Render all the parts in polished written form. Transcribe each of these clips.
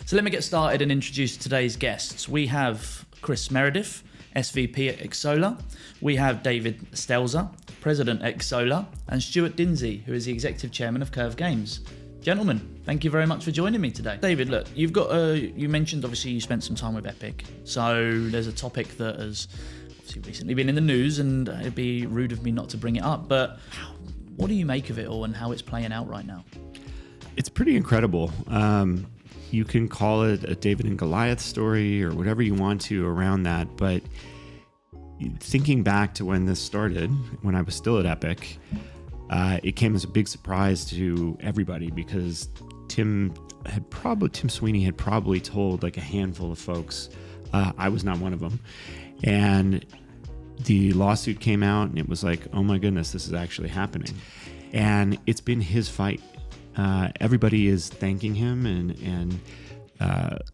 So let me get started and introduce today's guests. We have Chris Meredith, SVP at Xsolla. We have David Stelzer, President at Xsolla, and Stuart Dinsey, who is the Executive Chairman of Curve Games. Gentlemen, thank you very much for joining me today. David, look, you've got you mentioned obviously you spent some time with Epic, so there's a topic that has obviously recently been in the news, and it'd be rude of me not to bring it up. But what do you make of it all and how it's playing out right now? It's pretty incredible. You can call it a David and Goliath story or whatever you want to around that, but thinking back to when this started, when I was still at Epic, it came as a big surprise to everybody because Tim Sweeney had probably told like a handful of folks. I was not one of them. And the lawsuit came out and it was like, oh my goodness, this is actually happening. And it's been his fight. Everybody is thanking him and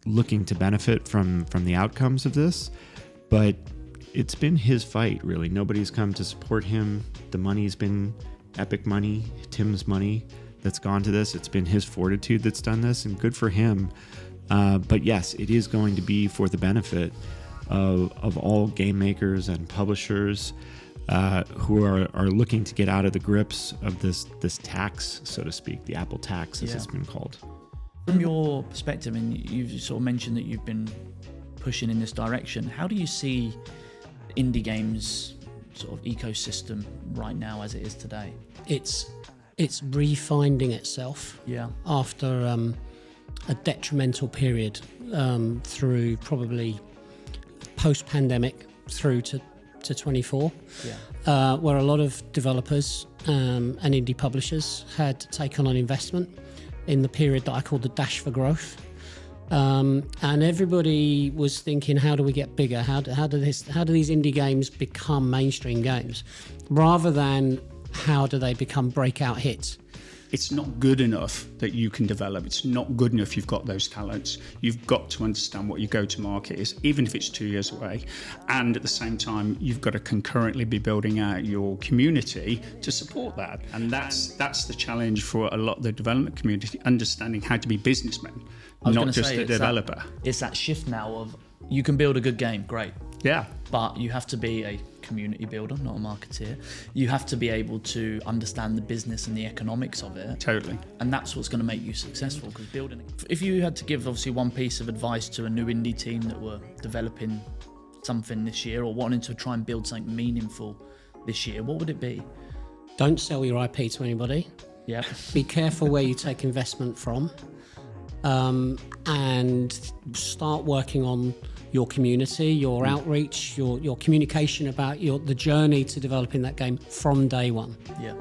looking to benefit from the outcomes of this. But it's been his fight, really. Nobody's come to support him. The money's been Epic money, Tim's money that's gone to this. It's been his fortitude that's done this, and good for him. But yes, it is going to be for the benefit of all game makers and publishers who are looking to get out of the grips of this tax, so to speak, the Apple tax, as it's been called. From your perspective, and you've sort of mentioned that you've been pushing in this direction, how do you see indie games sort of ecosystem right now as it is today? It's refinding itself after a detrimental period through probably post-pandemic through to 24, where a lot of developers and indie publishers had to take on an investment in the period that I call the dash for growth. And everybody was thinking, how do we get bigger? How do these indie games become mainstream games? Rather than how do they become breakout hits? It's not good enough that you can develop. It's not good enough you've got those talents. You've got to understand what your go-to-market is, even if it's 2 years away. And at the same time, you've got to concurrently be building out your community to support that. And that's the challenge for a lot of the development community, understanding how to be businessmen, not just a developer. It's that shift now of you can build a good game, great. Yeah. But you have to be a community builder, not a marketeer. You have to be able to understand the business and the economics of it. Totally. And that's what's going to make you successful, because building it. If you had to give obviously one piece of advice to a new indie team that were developing something this year or wanting to try and build something meaningful this year, what would it be? Don't sell your IP to anybody. Yeah. Be careful where you take investment from, and start working on your community, your outreach, your communication about the journey to developing that game from day one. Yeah.